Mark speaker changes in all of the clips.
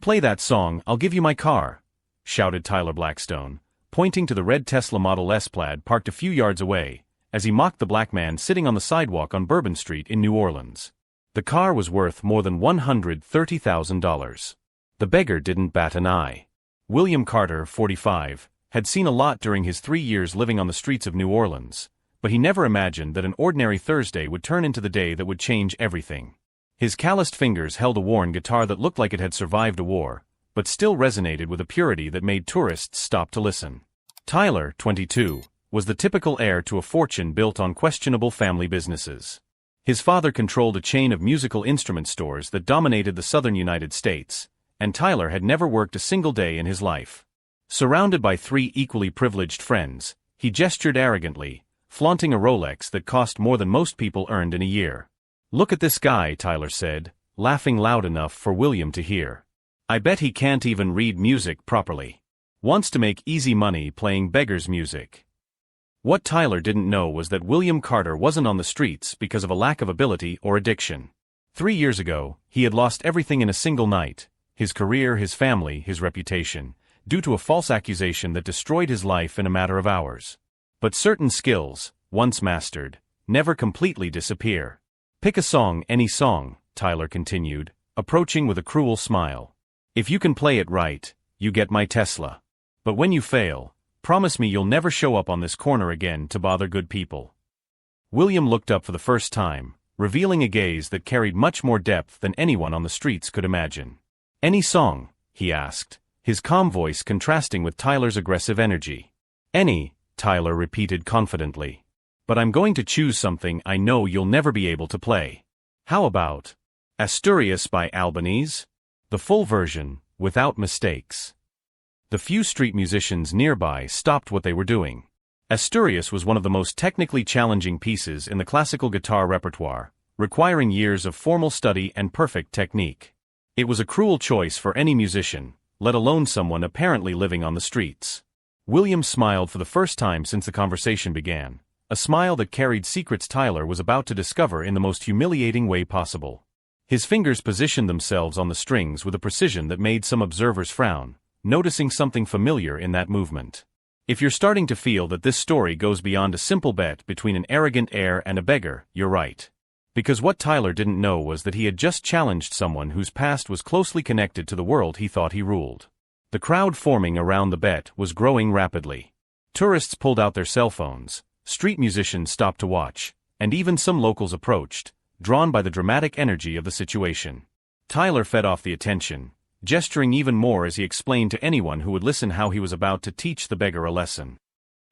Speaker 1: "Play that song, I'll give you my car," shouted Tyler Blackstone, pointing to the red Tesla Model S Plaid parked a few yards away, as he mocked the black man sitting on the sidewalk on Bourbon Street in New Orleans. The car was worth more than $130,000. The beggar didn't bat an eye. William Carter, 45, had seen a lot during his 3 years living on the streets of New Orleans, but he never imagined that an ordinary Thursday would turn into the day that would change everything. His calloused fingers held a worn guitar that looked like it had survived a war, but still resonated with a purity that made tourists stop to listen. Tyler, 22, was the typical heir to a fortune built on questionable family businesses. His father controlled a chain of musical instrument stores that dominated the southern United States, and Tyler had never worked a single day in his life. Surrounded by 3 equally privileged friends, he gestured arrogantly, flaunting a Rolex that cost more than most people earned in a year. "Look at this guy," Tyler said, laughing loud enough for William to hear. "I bet he can't even read music properly. Wants to make easy money playing beggar's music." What Tyler didn't know was that William Carter wasn't on the streets because of a lack of ability or addiction. 3 years ago, he had lost everything in a single night: his career, his family, his reputation, due to a false accusation that destroyed his life in a matter of hours. But certain skills, once mastered, never completely disappear. "Pick a song, any song," Tyler continued, approaching with a cruel smile. "If you can play it right, you get my Tesla. But when you fail, promise me you'll never show up on this corner again to bother good people." William looked up for the first time, revealing a gaze that carried much more depth than anyone on the streets could imagine. "Any song?" he asked, his calm voice contrasting with Tyler's aggressive energy. "Any," Tyler repeated confidently. "But I'm going to choose something I know you'll never be able to play." "How about Asturias by Albanese? The full version, without mistakes." The few street musicians nearby stopped what they were doing. Asturias was one of the most technically challenging pieces in the classical guitar repertoire, requiring years of formal study and perfect technique. It was a cruel choice for any musician, let alone someone apparently living on the streets. William smiled for the first time since the conversation began, a smile that carried secrets Tyler was about to discover in the most humiliating way possible. His fingers positioned themselves on the strings with a precision that made some observers frown, noticing something familiar in that movement. If you're starting to feel that this story goes beyond a simple bet between an arrogant heir and a beggar, you're right. Because what Tyler didn't know was that he had just challenged someone whose past was closely connected to the world he thought he ruled. The crowd forming around the bet was growing rapidly. Tourists pulled out their cell phones, street musicians stopped to watch, and even some locals approached, drawn by the dramatic energy of the situation. Tyler fed off the attention, gesturing even more as he explained to anyone who would listen how he was about to teach the beggar a lesson.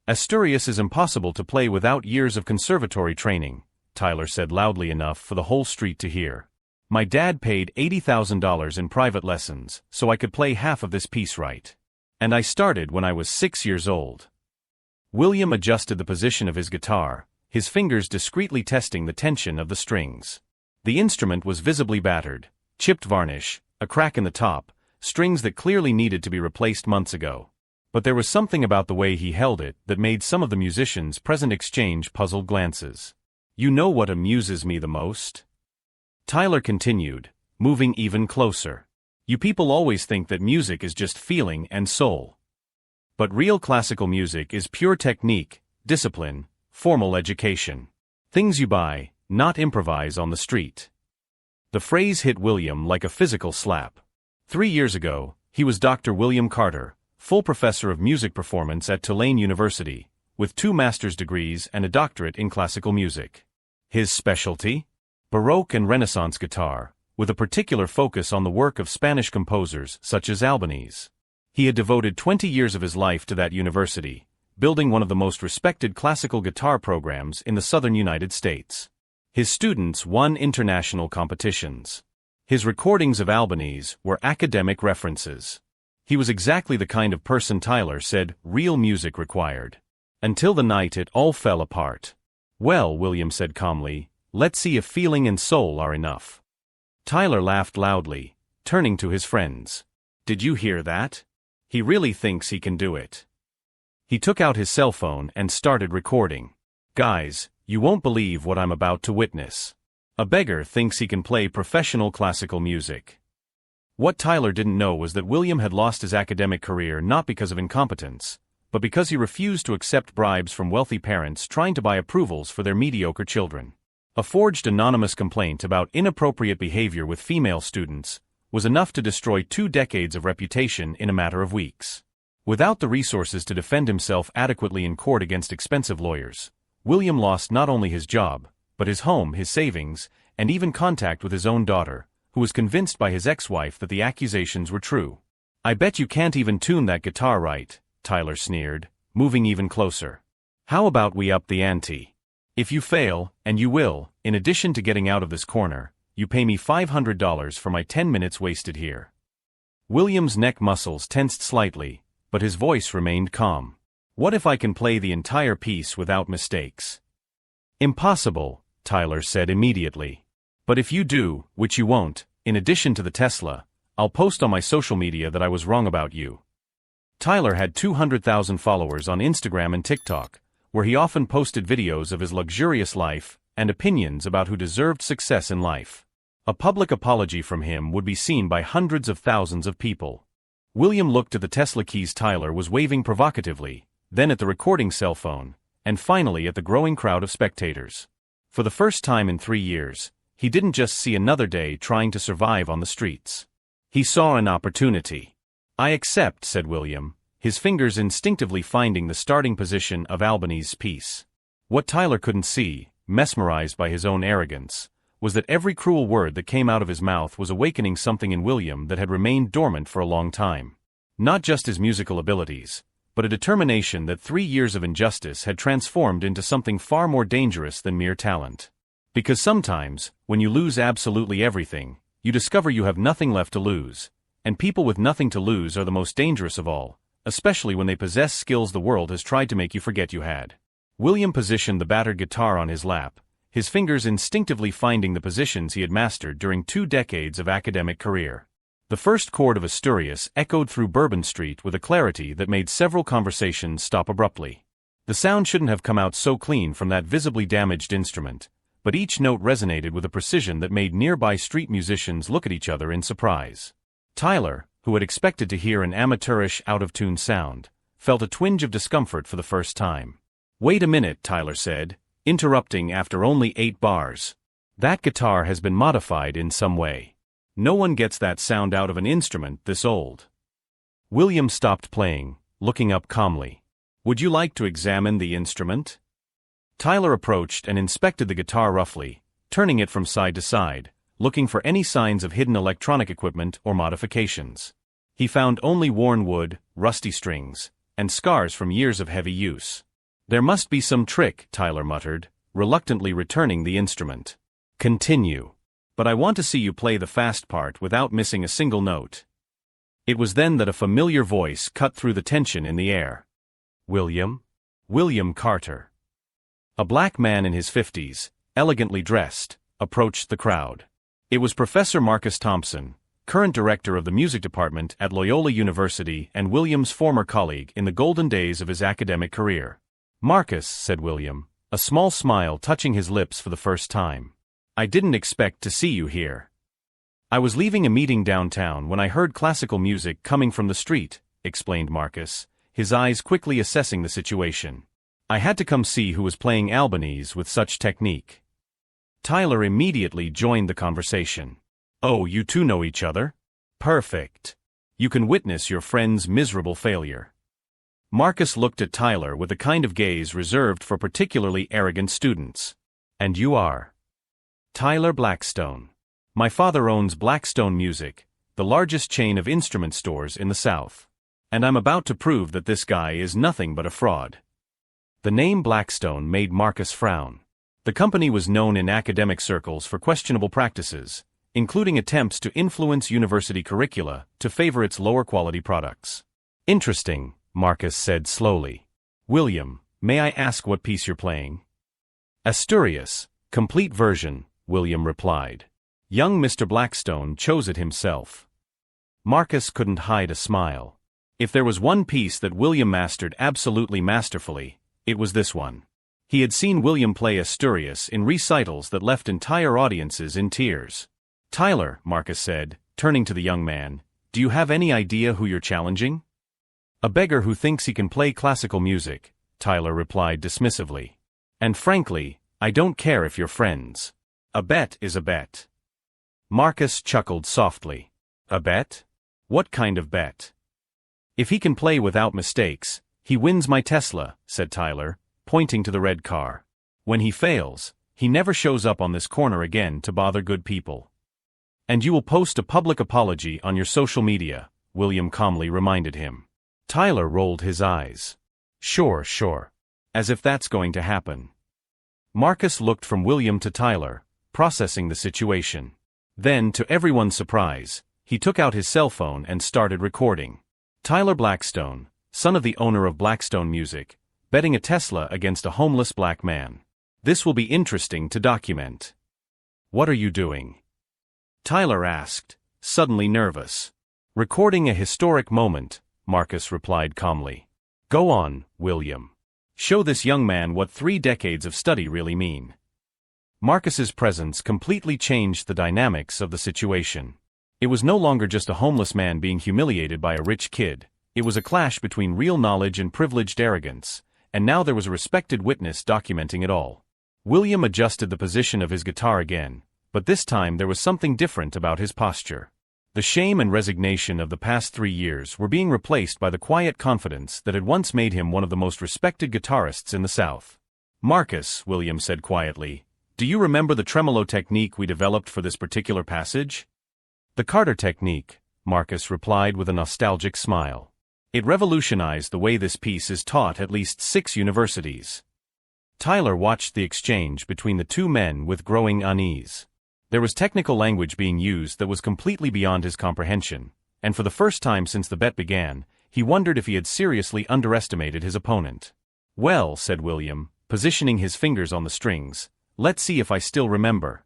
Speaker 1: "Asturias is impossible to play without years of conservatory training," Tyler said loudly enough for the whole street to hear. "My dad paid $80,000 in private lessons so I could play half of this piece right. And I started when I was 6 years old." William adjusted the position of his guitar, his fingers discreetly testing the tension of the strings. The instrument was visibly battered, chipped varnish, a crack in the top, strings that clearly needed to be replaced months ago. But there was something about the way he held it that made some of the musicians present exchange puzzled glances. "You know what amuses me the most?" Tyler continued, moving even closer. "You people always think that music is just feeling and soul. But real classical music is pure technique, discipline, formal education. Things you buy, not improvise on the street." The phrase hit William like a physical slap. 3 years ago, he was Dr. William Carter, full professor of music performance at Tulane University, with 2 master's degrees and a doctorate in classical music. His specialty? Baroque and Renaissance guitar, with a particular focus on the work of Spanish composers such as Albanese. He had devoted 20 years of his life to that university, building one of the most respected classical guitar programs in the southern United States. His students won international competitions. His recordings of Albanese were academic references. He was exactly the kind of person Tyler said real music required. Until the night it all fell apart. "Well," William said calmly, "let's see if feeling and soul are enough." Tyler laughed loudly, turning to his friends. "Did you hear that? He really thinks he can do it." He took out his cell phone and started recording. "Guys, you won't believe what I'm about to witness. A beggar thinks he can play professional classical music." What Tyler didn't know was that William had lost his academic career not because of incompetence, but because he refused to accept bribes from wealthy parents trying to buy approvals for their mediocre children. A forged anonymous complaint about inappropriate behavior with female students was enough to destroy 2 decades of reputation in a matter of weeks. Without the resources to defend himself adequately in court against expensive lawyers, William lost not only his job, but his home, his savings, and even contact with his own daughter, who was convinced by his ex-wife that the accusations were true. "I bet you can't even tune that guitar right," Tyler sneered, moving even closer. "How about we up the ante? If you fail, and you will, in addition to getting out of this corner, you pay me $500 for my 10 minutes wasted here." William's neck muscles tensed slightly, but his voice remained calm. "What if I can play the entire piece without mistakes?" "Impossible," Tyler said immediately. "But if you do, which you won't, in addition to the Tesla, I'll post on my social media that I was wrong about you." Tyler had 200,000 followers on Instagram and TikTok, where he often posted videos of his luxurious life and opinions about who deserved success in life. A public apology from him would be seen by hundreds of thousands of people. William looked at the Tesla keys Tyler was waving provocatively, then at the recording cell phone, and finally at the growing crowd of spectators. For the first time in 3 years, he didn't just see another day trying to survive on the streets. He saw an opportunity. "I accept," said William, his fingers instinctively finding the starting position of Albany's piece. What Tyler couldn't see, mesmerized by his own arrogance, was that every cruel word that came out of his mouth was awakening something in William that had remained dormant for a long time. Not just his musical abilities, but a determination that 3 years of injustice had transformed into something far more dangerous than mere talent. Because sometimes, when you lose absolutely everything, you discover you have nothing left to lose, and people with nothing to lose are the most dangerous of all, especially when they possess skills the world has tried to make you forget you had. William positioned the battered guitar on his lap, his fingers instinctively finding the positions he had mastered during 2 decades of academic career. The first chord of Asturias echoed through Bourbon Street with a clarity that made several conversations stop abruptly. The sound shouldn't have come out so clean from that visibly damaged instrument, but each note resonated with a precision that made nearby street musicians look at each other in surprise. Tyler, who had expected to hear an amateurish, out-of-tune sound, felt a twinge of discomfort for the first time. "Wait a minute," Tyler said, interrupting after only 8 bars. "That guitar has been modified in some way. No one gets that sound out of an instrument this old." William stopped playing, looking up calmly. "Would you like to examine the instrument?" Tyler approached and inspected the guitar roughly, turning it from side to side, looking for any signs of hidden electronic equipment or modifications. He found only worn wood, rusty strings, and scars from years of heavy use. "There must be some trick," Tyler muttered, reluctantly returning the instrument. "Continue. But I want to see you play the fast part without missing a single note." It was then that a familiar voice cut through the tension in the air. "William? William Carter." A black man in his 50s, elegantly dressed, approached the crowd. It was Professor Marcus Thompson, current director of the music department at Loyola University and William's former colleague in the golden days of his academic career. "Marcus," said William, a small smile touching his lips for the first time. "I didn't expect to see you here. I was leaving a meeting downtown when I heard classical music coming from the street," explained Marcus, his eyes quickly assessing the situation. "I had to come see who was playing Albany's with such technique." Tyler immediately joined the conversation. "Oh, you two know each other? Perfect. You can witness your friend's miserable failure." Marcus looked at Tyler with the kind of gaze reserved for particularly arrogant students. "And you are?" "Tyler Blackstone. My father owns Blackstone Music, the largest chain of instrument stores in the South. And I'm about to prove that this guy is nothing but a fraud." The name Blackstone made Marcus frown. The company was known in academic circles for questionable practices, including attempts to influence university curricula to favor its lower-quality products. "Interesting," Marcus said slowly. "William, may I ask what piece you're playing?" "Asturias, complete version," William replied. Young Mr. Blackstone chose it himself. Marcus couldn't hide a smile. If there was one piece that William mastered absolutely masterfully, it was this one. He had seen William play Asturias in recitals that left entire audiences in tears. "Tyler," Marcus said, turning to the young man, "Do you have any idea who you're challenging?" "A beggar who thinks he can play classical music," Tyler replied dismissively. "And frankly, I don't care if you're friends. A bet is a bet." Marcus chuckled softly. "A bet? What kind of bet?" "If he can play without mistakes, he wins my Tesla," said Tyler, pointing to the red car. "When he fails, he never shows up on this corner again to bother good people." "And you will post a public apology on your social media," William calmly reminded him. Tyler rolled his eyes. Sure. As if that's going to happen." Marcus looked from William to Tyler, processing the situation. Then, to everyone's surprise, he took out his cell phone and started recording. Tyler Blackstone, son of the owner of Blackstone Music, betting a Tesla against a homeless black man. "This will be interesting to document." "What are you doing?" Tyler asked, suddenly nervous. "Recording a historic moment," Marcus replied calmly. "Go on, William. Show this young man what 3 decades of study really mean." Marcus's presence completely changed the dynamics of the situation. It was no longer just a homeless man being humiliated by a rich kid. It was a clash between real knowledge and privileged arrogance, and now there was a respected witness documenting it all. William adjusted the position of his guitar again, but this time there was something different about his posture. The shame and resignation of the past 3 years were being replaced by the quiet confidence that had once made him one of the most respected guitarists in the South. "Marcus," William said quietly, "do you remember the tremolo technique we developed for this particular passage?" "The Carter technique," Marcus replied with a nostalgic smile. "It revolutionized the way this piece is taught at least 6 universities." Tyler watched the exchange between the two men with growing unease. There was technical language being used that was completely beyond his comprehension, and for the first time since the bet began, he wondered if he had seriously underestimated his opponent. "Well," said William, positioning his fingers on the strings, "let's see if I still remember."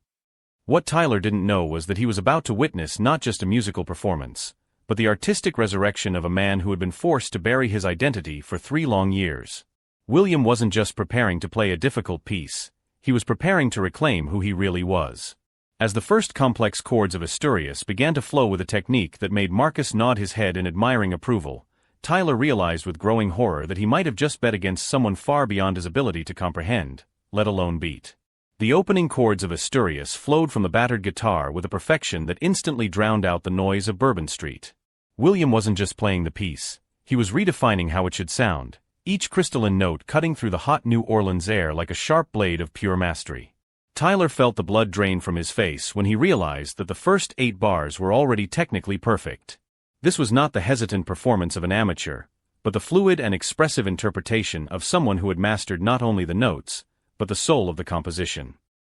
Speaker 1: What Tyler didn't know was that he was about to witness not just a musical performance, but the artistic resurrection of a man who had been forced to bury his identity for 3 long years. William wasn't just preparing to play a difficult piece, he was preparing to reclaim who he really was. As the first complex chords of Asturias began to flow with a technique that made Marcus nod his head in admiring approval, Tyler realized with growing horror that he might have just bet against someone far beyond his ability to comprehend, let alone beat. The opening chords of Asturias flowed from the battered guitar with a perfection that instantly drowned out the noise of Bourbon Street. William wasn't just playing the piece, he was redefining how it should sound, each crystalline note cutting through the hot New Orleans air like a sharp blade of pure mastery. Tyler felt the blood drain from his face when he realized that the first 8 bars were already technically perfect. This was not the hesitant performance of an amateur, but the fluid and expressive interpretation of someone who had mastered not only the notes, but the soul of the composition.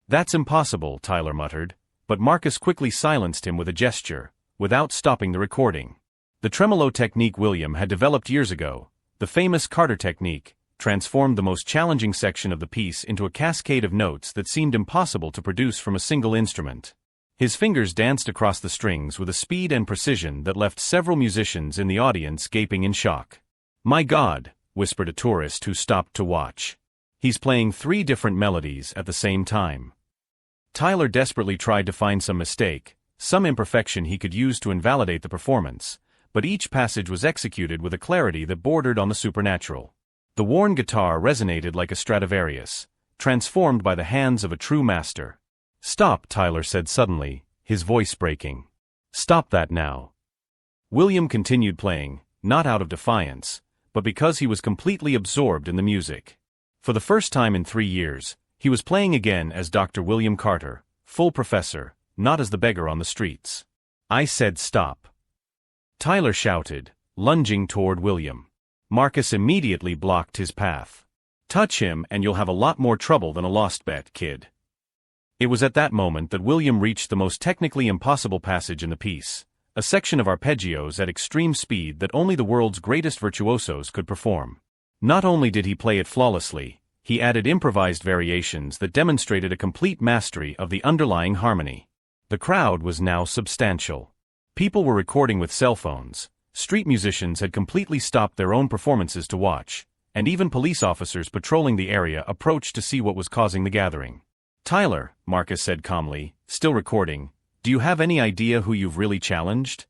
Speaker 1: "That's impossible," Tyler muttered, but Marcus quickly silenced him with a gesture, without stopping the recording. The tremolo technique William had developed years ago, the famous Carter technique, transformed the most challenging section of the piece into a cascade of notes that seemed impossible to produce from a single instrument. His fingers danced across the strings with a speed and precision that left several musicians in the audience gaping in shock. "My God," whispered a tourist who stopped to watch. "He's playing 3 different melodies at the same time." Tyler desperately tried to find some mistake, some imperfection he could use to invalidate the performance, but each passage was executed with a clarity that bordered on the supernatural. The worn guitar resonated like a Stradivarius, transformed by the hands of a true master. "Stop," Tyler said suddenly, his voice breaking. "Stop that now." William continued playing, not out of defiance, but because he was completely absorbed in the music. For the first time in 3 years, he was playing again as Dr. William Carter, full professor, not as the beggar on the streets. "I said stop," Tyler shouted, lunging toward William. Marcus immediately blocked his path. "Touch him and you'll have a lot more trouble than a lost bet, kid." It was at that moment that William reached the most technically impossible passage in the piece, a section of arpeggios at extreme speed that only the world's greatest virtuosos could perform. Not only did he play it flawlessly, he added improvised variations that demonstrated a complete mastery of the underlying harmony. The crowd was now substantial. People were recording with cell phones, street musicians had completely stopped their own performances to watch, and even police officers patrolling the area approached to see what was causing the gathering. "Tyler," Marcus said calmly, still recording, Do you have any idea who you've really challenged?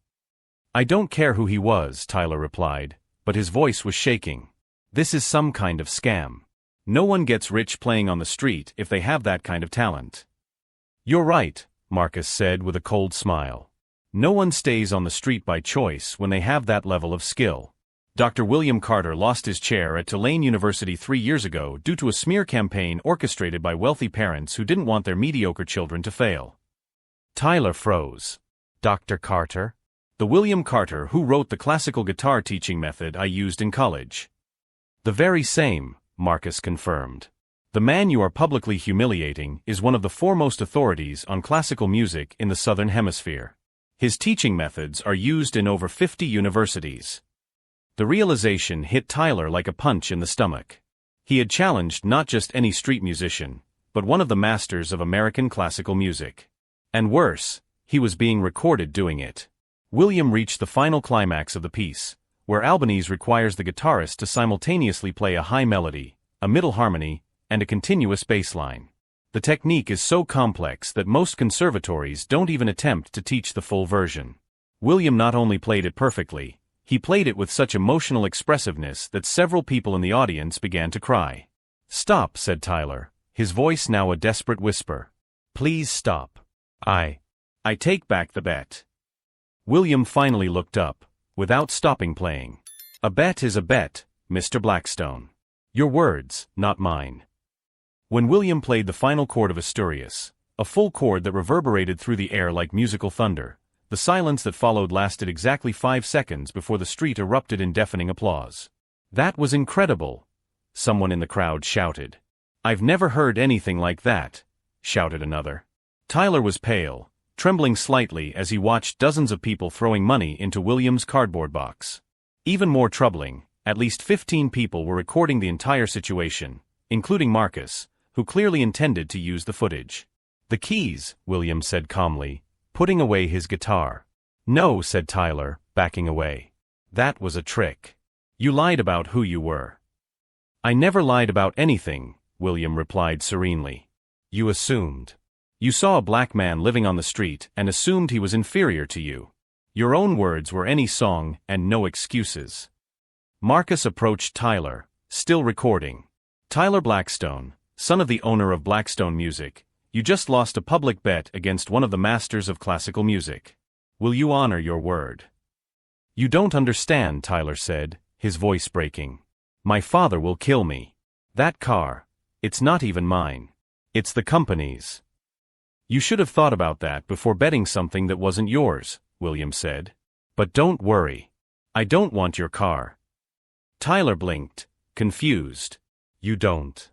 Speaker 1: I don't care who he was, Tyler replied, but his voice was shaking. This is some kind of scam. No one gets rich playing on the street if they have that kind of talent. You're right, Marcus said with a cold smile. No one stays on the street by choice when they have that level of skill. Dr. William Carter lost his chair at Tulane University 3 years ago due to a smear campaign orchestrated by wealthy parents who didn't want their mediocre children to fail. Tyler froze. Dr. Carter? The William Carter who wrote the classical guitar teaching method I used in college. The very same, Marcus confirmed. The man you are publicly humiliating is one of the foremost authorities on classical music in the Southern Hemisphere. His teaching methods are used in over 50 universities. The realization hit Tyler like a punch in the stomach. He had challenged not just any street musician, but one of the masters of American classical music. And worse, he was being recorded doing it. William reached the final climax of the piece, where Albanese requires the guitarist to simultaneously play a high melody, a middle harmony, and a continuous bass line. The technique is so complex that most conservatories don't even attempt to teach the full version. William not only played it perfectly, he played it with such emotional expressiveness that several people in the audience began to cry. Stop, said Tyler, his voice now a desperate whisper. Please stop. I take back the bet. William finally looked up, without stopping playing. A bet is a bet, Mr. Blackstone. Your words, not mine. When William played the final chord of Asturias, a full chord that reverberated through the air like musical thunder, the silence that followed lasted exactly 5 seconds before the street erupted in deafening applause. That was incredible, someone in the crowd shouted. I've never heard anything like that, shouted another. Tyler was pale, trembling slightly as he watched dozens of people throwing money into William's cardboard box. Even more troubling, at least 15 people were recording the entire situation, including Marcus, who clearly intended to use the footage. The keys, William said calmly, putting away his guitar. No, said Tyler, backing away. That was a trick. You lied about who you were. I never lied about anything, William replied serenely. You assumed. You saw a black man living on the street and assumed he was inferior to you. Your own words were any song and no excuses. Marcus approached Tyler, still recording. Tyler Blackstone, son of the owner of Blackstone Music, you just lost a public bet against one of the masters of classical music. Will you honor your word? You don't understand, Tyler said, his voice breaking. My father will kill me. That car, it's not even mine. It's the company's. You should have thought about that before betting something that wasn't yours, William said. But don't worry. I don't want your car. Tyler blinked, confused. You don't.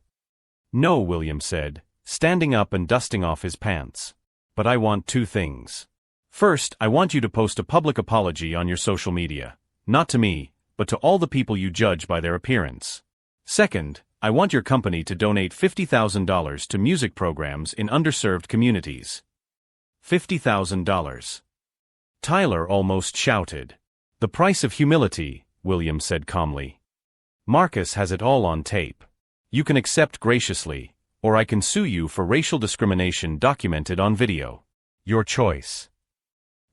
Speaker 1: No, William said, standing up and dusting off his pants. But I want 2 things. First, I want you to post a public apology on your social media, not to me, but to all the people you judge by their appearance. Second, I want your company to donate $50,000 to music programs in underserved communities. $50,000. Tyler almost shouted. The price of humility, William said calmly. Marcus has it all on tape. You can accept graciously, or I can sue you for racial discrimination documented on video. Your choice.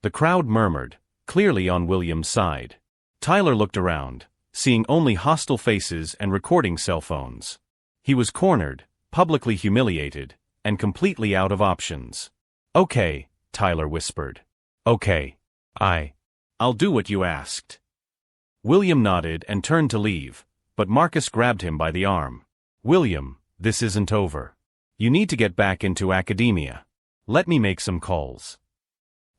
Speaker 1: The crowd murmured, clearly on William's side. Tyler looked around, seeing only hostile faces and recording cell phones. He was cornered, publicly humiliated, and completely out of options. Okay, Tyler whispered. Okay. I'll do what you asked. William nodded and turned to leave, but Marcus grabbed him by the arm. William, this isn't over. You need to get back into academia. Let me make some calls.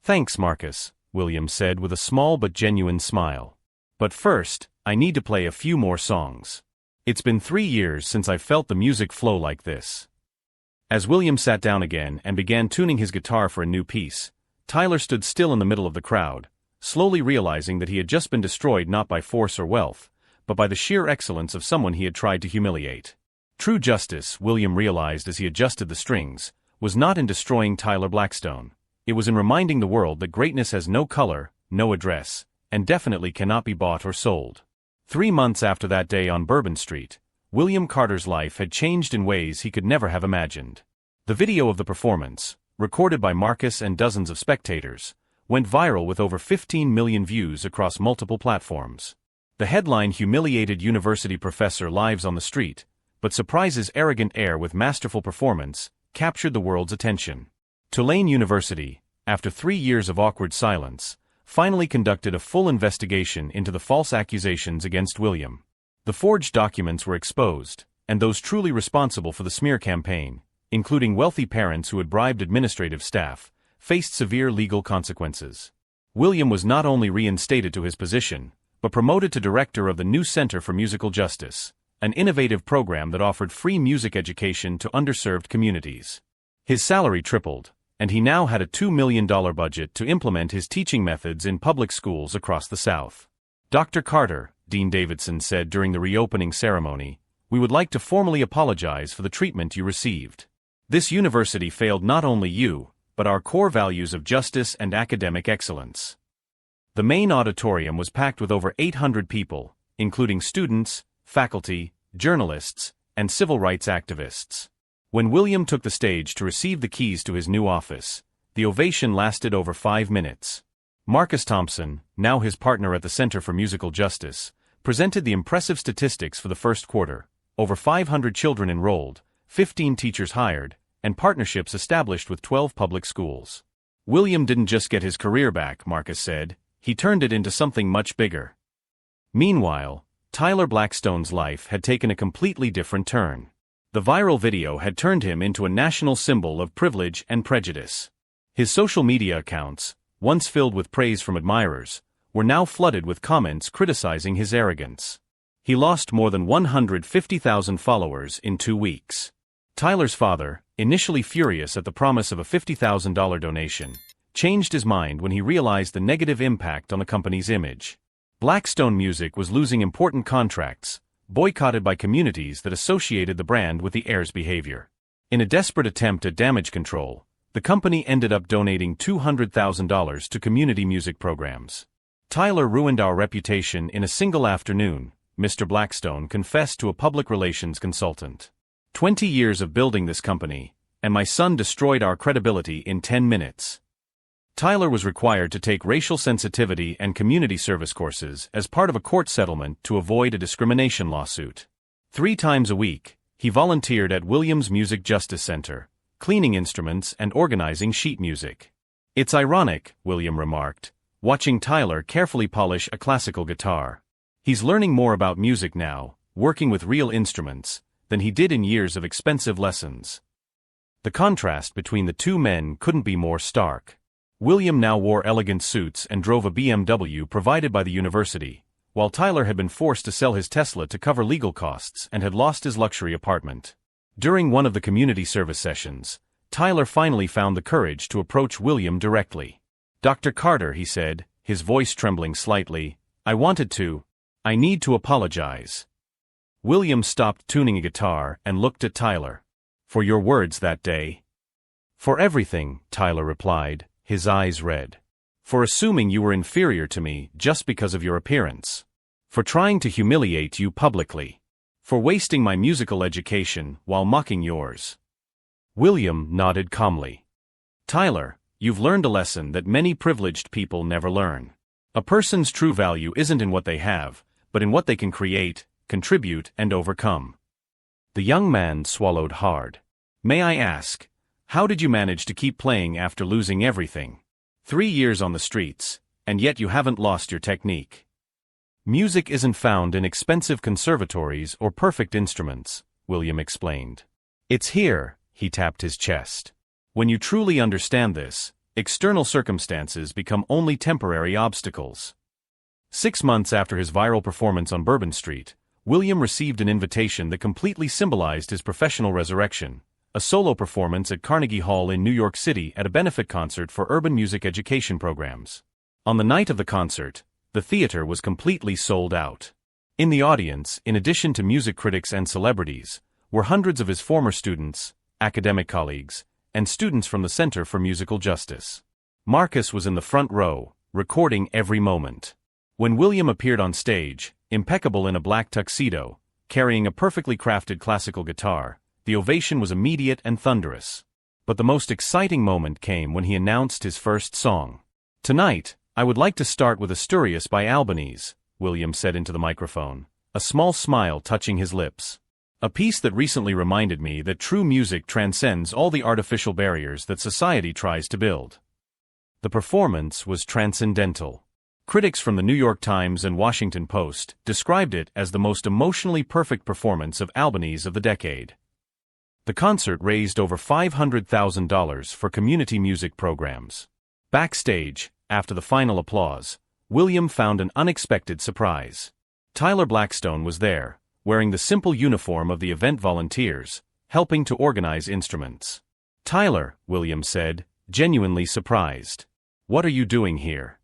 Speaker 1: Thanks, Marcus, William said with a small but genuine smile. But first, I need to play a few more songs. It's been 3 years since I felt the music flow like this. As William sat down again and began tuning his guitar for a new piece, Tyler stood still in the middle of the crowd, slowly realizing that he had just been destroyed not by force or wealth, but by the sheer excellence of someone he had tried to humiliate. True justice, William realized as he adjusted the strings, was not in destroying Tyler Blackstone. It was in reminding the world that greatness has no color, no address, and definitely cannot be bought or sold. 3 months after that day on Bourbon Street, William Carter's life had changed in ways he could never have imagined. The video of the performance, recorded by Marcus and dozens of spectators, went viral with over 15 million views across multiple platforms. The headline humiliated university professor lives on the street, but surprises arrogant heir with masterful performance, captured the world's attention. Tulane University, after 3 years of awkward silence, finally conducted a full investigation into the false accusations against William. The forged documents were exposed, and those truly responsible for the smear campaign, including wealthy parents who had bribed administrative staff, faced severe legal consequences. William was not only reinstated to his position, but promoted to director of the new Center for Musical Justice, an innovative program that offered free music education to underserved communities. His salary tripled, and he now had a $2 million budget to implement his teaching methods in public schools across the South. Dr. Carter, Dean Davidson said during the reopening ceremony, "We would like to formally apologize for the treatment you received. This university failed not only you, but our core values of justice and academic excellence." The main auditorium was packed with over 800 people, including students, faculty, journalists, and civil rights activists. When William took the stage to receive the keys to his new office, the ovation lasted over 5 minutes. Marcus Thompson, now his partner at the Center for Musical Justice, presented the impressive statistics for the first quarter: over 500 children enrolled, 15 teachers hired, and partnerships established with 12 public schools. William didn't just get his career back, Marcus said, he turned it into something much bigger. Meanwhile, Tyler Blackstone's life had taken a completely different turn. The viral video had turned him into a national symbol of privilege and prejudice. His social media accounts, once filled with praise from admirers, were now flooded with comments criticizing his arrogance. He lost more than 150,000 followers in 2 weeks. Tyler's father, initially furious at the promise of a $50,000 donation, changed his mind when he realized the negative impact on the company's image. Blackstone Music was losing important contracts, boycotted by communities that associated the brand with the heir's behavior. In a desperate attempt at damage control, the company ended up donating $200,000 to community music programs. "Tyler ruined our reputation in a single afternoon," Mr. Blackstone confessed to a public relations consultant. 20 years of building this company, and my son destroyed our credibility in 10 minutes. Tyler was required to take racial sensitivity and community service courses as part of a court settlement to avoid a discrimination lawsuit. 3 times a week, he volunteered at Williams Music Justice Center, cleaning instruments and organizing sheet music. "It's ironic," William remarked, watching Tyler carefully polish a classical guitar. "He's learning more about music now, working with real instruments, than he did in years of expensive lessons." The contrast between the two men couldn't be more stark. William now wore elegant suits and drove a BMW provided by the university, while Tyler had been forced to sell his Tesla to cover legal costs and had lost his luxury apartment. During one of the community service sessions, Tyler finally found the courage to approach William directly. "Dr. Carter," he said, his voice trembling slightly, I need to apologize." William stopped tuning a guitar and looked at Tyler. "For your words that day?" "For everything," Tyler replied, his eyes red. "For assuming you were inferior to me just because of your appearance. For trying to humiliate you publicly. For wasting my musical education while mocking yours." William nodded calmly. "Tyler, you've learned a lesson that many privileged people never learn. A person's true value isn't in what they have, but in what they can create, contribute, and overcome." The young man swallowed hard. "May I ask, how did you manage to keep playing after losing everything? 3 years on the streets, and yet you haven't lost your technique." "Music isn't found in expensive conservatories or perfect instruments," William explained. "It's here," he tapped his chest. "When you truly understand this, external circumstances become only temporary obstacles." 6 months after his viral performance on Bourbon Street, William received an invitation that completely symbolized his professional resurrection: a solo performance at Carnegie Hall in New York City at a benefit concert for urban music education programs. On the night of the concert, the theater was completely sold out. In the audience, in addition to music critics and celebrities, were hundreds of his former students, academic colleagues, and students from the Center for Musical Justice. Marcus was in the front row, recording every moment. When William appeared on stage, impeccable in a black tuxedo, carrying a perfectly crafted classical guitar, the ovation was immediate and thunderous. But the most exciting moment came when he announced his first song. "Tonight, I would like to start with Asturias by Albanese," William said into the microphone, a small smile touching his lips. "A piece that recently reminded me that true music transcends all the artificial barriers that society tries to build." The performance was transcendental. Critics from the New York Times and Washington Post described it as the most emotionally perfect performance of Albanese of the decade. The concert raised over $500,000 for community music programs. Backstage, after the final applause, William found an unexpected surprise. Tyler Blackstone was there, wearing the simple uniform of the event volunteers, helping to organize instruments. "Tyler," William said, genuinely surprised. "What are you doing here?"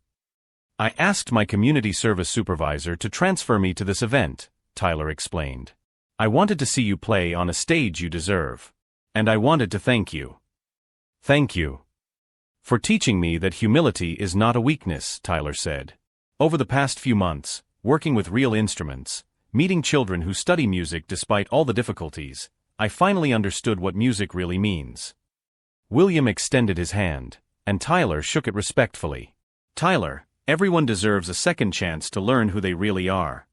Speaker 1: "I asked my community service supervisor to transfer me to this event," Tyler explained. "I wanted to see you play on a stage you deserve. And I wanted to thank you." "Thank you for teaching me that humility is not a weakness," Tyler said. "Over the past few months, working with real instruments, meeting children who study music despite all the difficulties, I finally understood what music really means." William extended his hand, and Tyler shook it respectfully. "Tyler, everyone deserves a second chance to learn who they really are."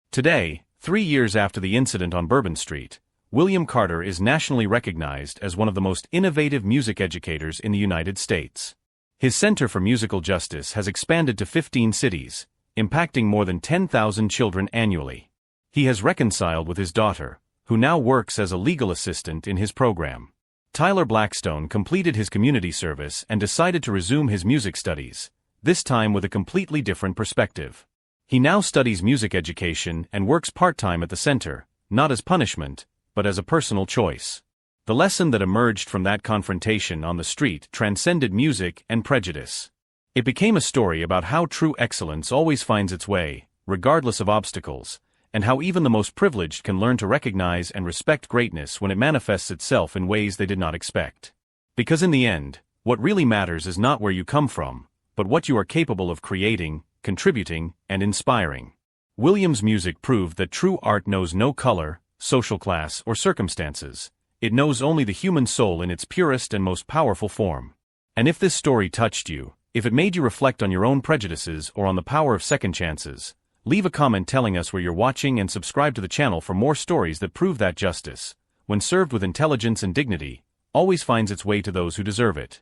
Speaker 1: Today, 3 years after the incident on Bourbon Street, William Carter is nationally recognized as one of the most innovative music educators in the United States. His Center for Musical Justice has expanded to 15 cities, impacting more than 10,000 children annually. He has reconciled with his daughter, who now works as a legal assistant in his program. Tyler Blackstone completed his community service and decided to resume his music studies, this time with a completely different perspective. He now studies music education and works part-time at the center, not as punishment, but as a personal choice. The lesson that emerged from that confrontation on the street transcended music and prejudice. It became a story about how true excellence always finds its way, regardless of obstacles, and how even the most privileged can learn to recognize and respect greatness when it manifests itself in ways they did not expect. Because in the end, what really matters is not where you come from, but what you are capable of creating, contributing, and inspiring. William's music proved that true art knows no color, social class, or circumstances. It knows only the human soul in its purest and most powerful form. And if this story touched you, if it made you reflect on your own prejudices or on the power of second chances, leave a comment telling us where you're watching and subscribe to the channel for more stories that prove that justice, when served with intelligence and dignity, always finds its way to those who deserve it.